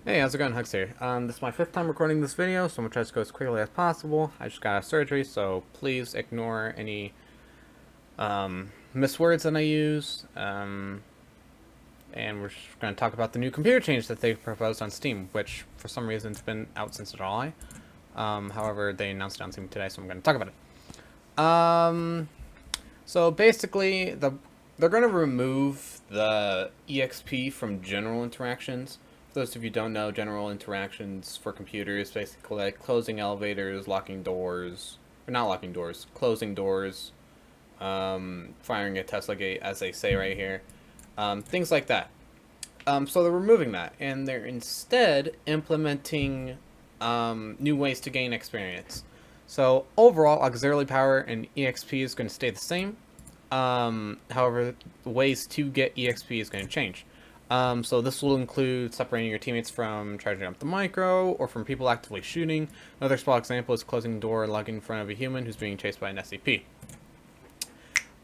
Hey, how's it going? Hugs here. This is my fifth time recording this video, so I'm gonna try to go as quickly as possible. I just got a surgery, so please ignore any miswords that I use. And we're just gonna talk about the new computer change that they proposed on Steam, which for some reason has been out since July. However, they announced it on Steam today, so I'm gonna talk about it. So basically, they're gonna remove the EXP from general interactions. For those of you who don't know, general interactions for computers basically like closing elevators, locking doors, or not locking doors, closing doors, firing a Tesla gate, as they say right here, things like that. So they're removing that, and they're instead implementing new ways to gain experience. So overall, auxiliary power and EXP is going to stay the same. However, ways to get EXP is going to change. So this will include separating your teammates from charging up the micro or from people actively shooting. Another small example is closing the door and logging in front of a human who's being chased by an SCP.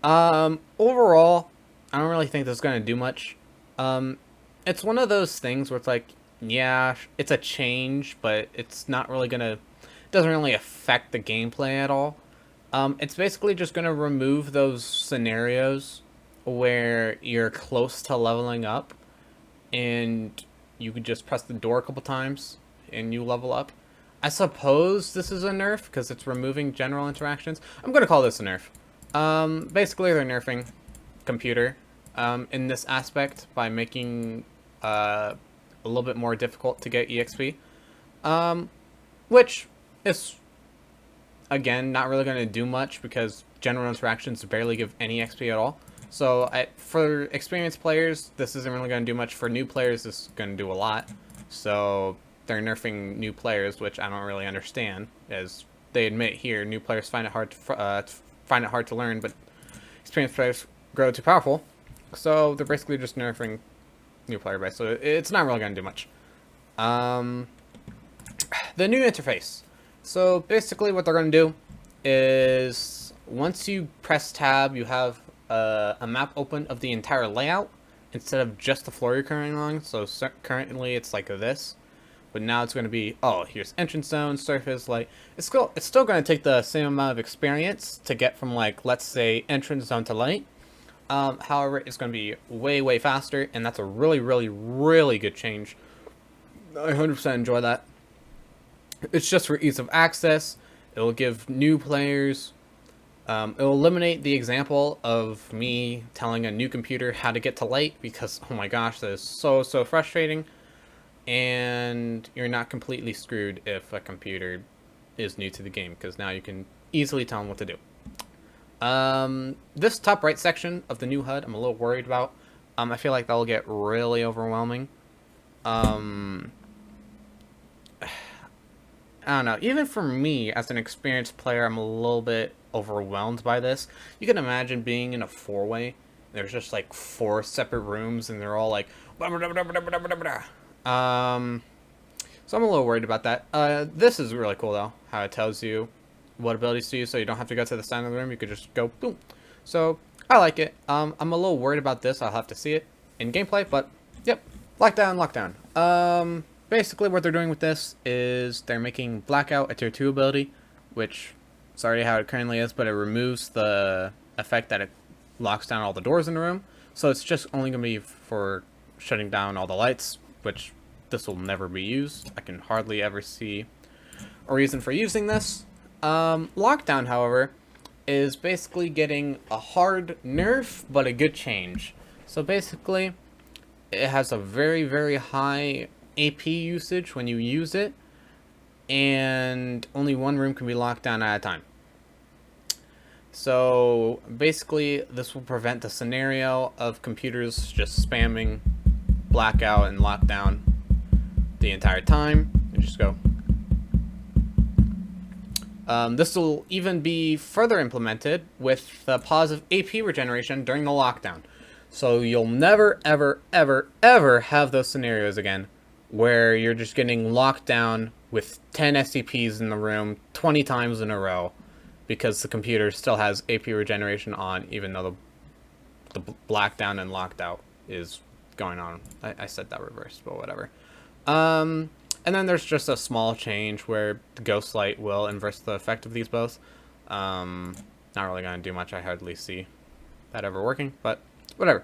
Overall, I don't really think this is going to do much. It's one of those things where it's like, yeah, it's a change, but it's not really going to, it doesn't really affect the gameplay at all. It's basically just going to remove those scenarios where you're close to leveling up and you can just press the door a couple times and you level up. I suppose this is a nerf because it's removing general interactions. I'm going to call this a nerf. Basically, they're nerfing computer in this aspect by making a little bit more difficult to get EXP, which is, again, not really going to do much because general interactions barely give any XP at all. So for experienced players, this isn't really going to do much. For new players, this is going to do a lot. So they're nerfing new players, which I don't really understand. As they admit here, new players find it hard to learn, but experienced players grow too powerful. So they're basically just nerfing new player base. So it's not really going to do much. The new interface. So basically what they're going to do is once you press tab, you have a map open of the entire layout instead of just the floor you're currently on. So currently it's like this, but now it's going to be, oh, here's entrance zone, surface, light. It's still going to take the same amount of experience to get from, like, let's say entrance zone to light. However, it's going to be way faster, and that's a really good change. I 100% enjoy that. It's just for ease of access. It'll give new players. It'll eliminate the example of me telling a new computer how to get to light because, oh my gosh, that is so frustrating. And you're not completely screwed if a computer is new to the game because now you can easily tell them what to do. This top right section of the new HUD, I'm a little worried about. I feel like that'll get really overwhelming. I don't know. Even for me, as an experienced player, I'm a little bit overwhelmed by this. You can imagine being in a four-way. There's just like 4 separate rooms, and they're all like, so I'm a little worried about that. This is really cool though, how it tells you what abilities to use, so you don't have to go to the side of the room. You could just go boom. So I like it. I'm a little worried about this. I'll have to see it in gameplay, but yep, lockdown. Basically what they're doing with this is they're making Blackout a tier 2 ability, which is already how it currently is, but it removes the effect that it locks down all the doors in the room. So it's just only going to be for shutting down all the lights, which this will never be used. I can hardly ever see a reason for using this. Lockdown, however, is basically getting a hard nerf, but a good change. So basically, it has a very high AP usage when you use it, and only one room can be locked down at a time. So basically, this will prevent the scenario of computers just spamming Blackout and Lockdown the entire time. You just go. This will even be further implemented with the positive AP regeneration during the lockdown. So you'll never, ever have those scenarios again where you're just getting locked down with 10 SCPs in the room 20 times in a row because the computer still has AP regeneration on, even though the black down and locked out is going on. I said that reversed, but whatever. And then there's just a small change where the Ghost Light will inverse the effect of these both. Not really gonna do much. I hardly see that ever working, but whatever.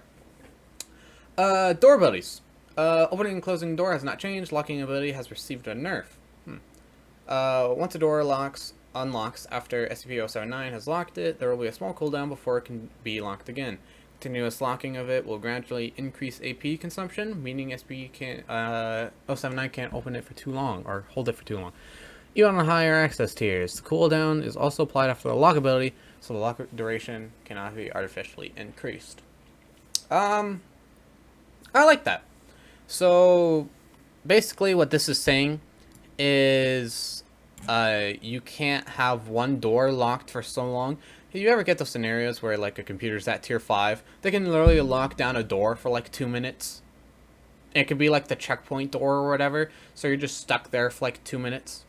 Door abilities. Opening and closing door has not changed. Locking ability has received a nerf. Once a door unlocks after SCP-079 has locked it, there will be a small cooldown before it can be locked again. Continuous locking of it will gradually increase AP consumption, meaning SCP-079 can't open it for too long, or hold it for too long. Even on higher access tiers, the cooldown is also applied after the lock ability, so the lock duration cannot be artificially increased. I like that. So, basically what this is saying is you can't have one door locked for so long. If you ever get those scenarios where like a computer's at tier 5, they can literally lock down a door for like 2 minutes. It could be like the checkpoint door or whatever, so you're just stuck there for like 2 minutes.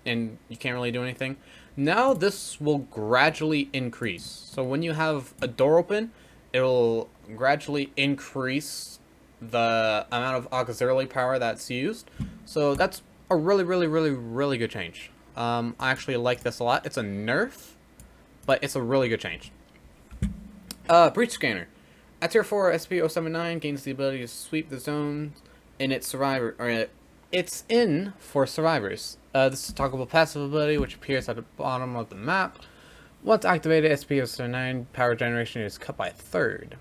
And you can't really do anything. Now this will gradually increase. So when you have a door open, it'll gradually increase the amount of auxiliary power that's used. So that's a really good change. I actually like this a lot. It's a nerf, but it's a really good change. Breach Scanner. At tier 4, SCP-079 gains the ability to sweep the zone in its survivor, or it's in for survivors. This is a toggleable passive ability which appears at the bottom of the map. Once activated, SCP-079 power generation is cut by a third.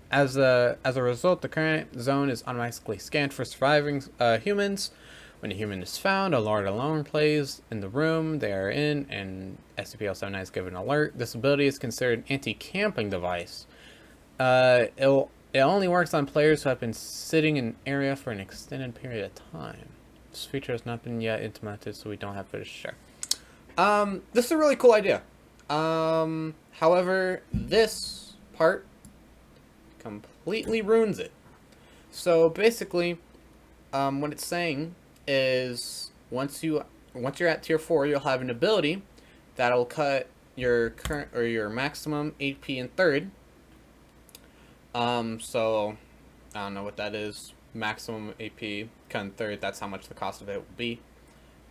As a result, the current zone is automatically scanned for surviving humans. When a human is found, a large alarm plays in the room they are in, and SCP-079 is given an alert. This ability is considered an anti-camping device. It only works on players who have been sitting in an area for an extended period of time. This feature has not been yet implemented, so we don't have footage to share. This is a really cool idea. However, this part completely ruins it. So basically, what it's saying is once you're at tier 4, you'll have an ability that'll cut your current or your maximum AP in third. So I don't know what that is. Maximum AP cut in third. That's how much the cost of it will be.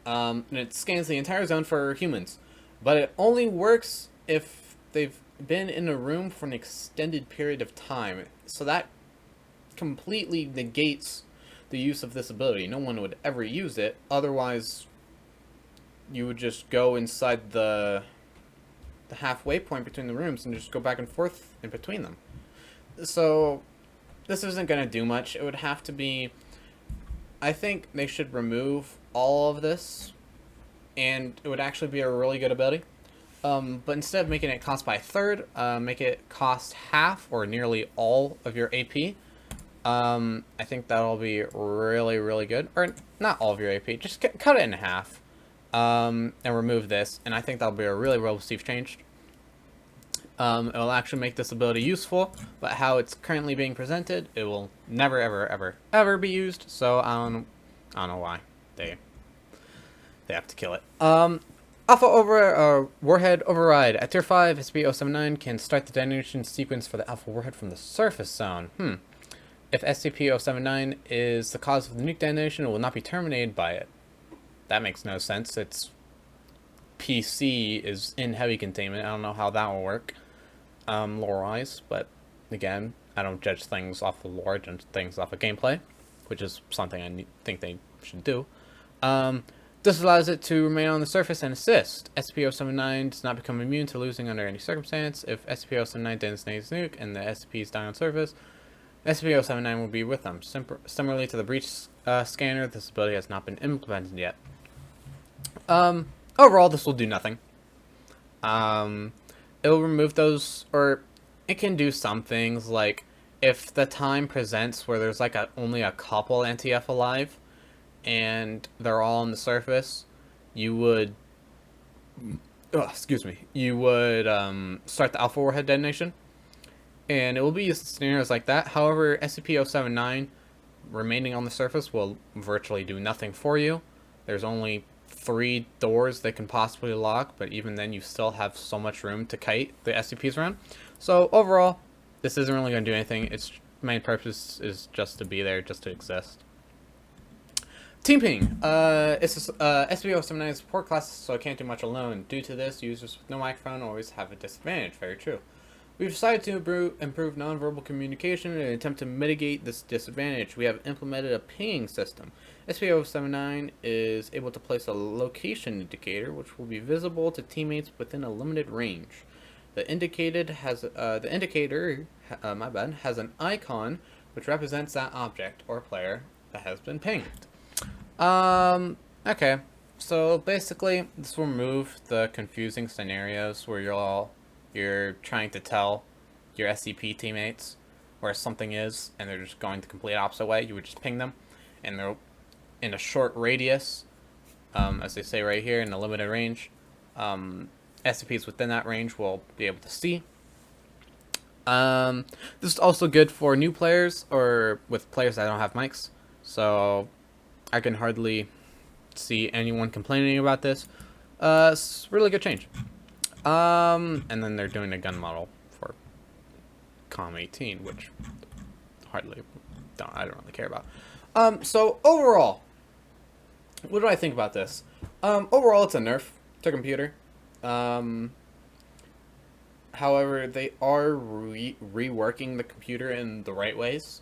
And it scans the entire zone for humans, but it only works if they've been in a room for an extended period of time. So that completely negates the use of this ability. No one would ever use it. Otherwise, you would just go inside the halfway point between the rooms and just go back and forth in between them. So this isn't going to do much. It would have to be... I think they should remove all of this, and it would actually be a really good ability. But instead of making it cost by a third, make it cost half or nearly all of your AP. I think that'll be really good. Or not all of your AP, just cut it in half. And remove this, and I think that'll be a really well-received change. It will actually make this ability useful, but how it's currently being presented, it will never ever be used. So I don't know why they have to kill it. Alpha Warhead Override. At tier 5, SCP-079 can start the detonation sequence for the Alpha Warhead from the surface zone. If SCP-079 is the cause of the nuke detonation, it will not be terminated by it. That makes no sense. Its PC is in heavy containment. I don't know how that will work, lore-wise, but again, I don't judge things off of lore, I judge things off of gameplay, which is something I think they should do. This allows it to remain on the surface and assist. SCP-079 does not become immune to losing under any circumstance. If SCP-079 detonates nuke and the SCPs die on surface, SCP-079 will be with them. Similarly to the breach scanner, this ability has not been implemented yet. Overall, this will do nothing. It will remove those, or it can do some things, like if the time presents where there's like only a couple NTF alive, and they're all on the surface, you would, you would start the Alpha Warhead detonation, and it will be used in scenarios like that. However, SCP-079 remaining on the surface will virtually do nothing for you. There's only 3 doors they can possibly lock, but even then you still have so much room to kite the SCPs around. So overall, this isn't really going to do anything. Its main purpose is just to be there, just to exist. Team ping. It's SCP-079 support class, so I can't do much alone. Due to this, users with no microphone always have a disadvantage. Very true. We've decided to improve nonverbal communication in an attempt to mitigate this disadvantage. We have implemented a pinging system. SCP-079 is able to place a location indicator, which will be visible to teammates within a limited range. The indicator has an icon which represents that object or player that has been pinged. Okay. So basically, this will remove the confusing scenarios where you're trying to tell your SCP teammates where something is, and they're just going the complete opposite way. You would just ping them, and they're in a short radius, as they say right here, in a limited range. SCPs within that range will be able to see. This is also good for new players or with players that don't have mics. So I can hardly see anyone complaining about this. It's a really good change. And then they're doing a gun model for COM-18, which I don't really care about. So overall, what do I think about this? Overall, it's a nerf to computer. However, they are reworking the computer in the right ways.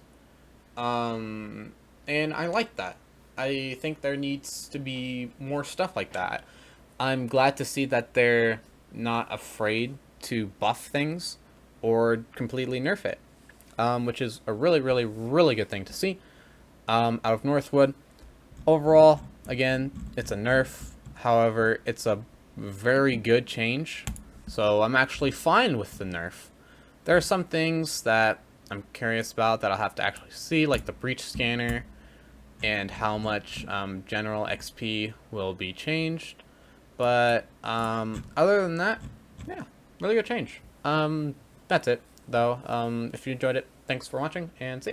And I like that. I think there needs to be more stuff like that. I'm glad to see that they're not afraid to buff things or completely nerf it, which is a really, really, really good thing to see out of NorthWood. Overall, again, it's a nerf. However, it's a very good change, so I'm actually fine with the nerf. There are some things that I'm curious about that I'll have to actually see, like the breach scanner and how much general XP will be changed. But other than that, yeah, really good change. That's it, though. If you enjoyed it, thanks for watching, and see ya.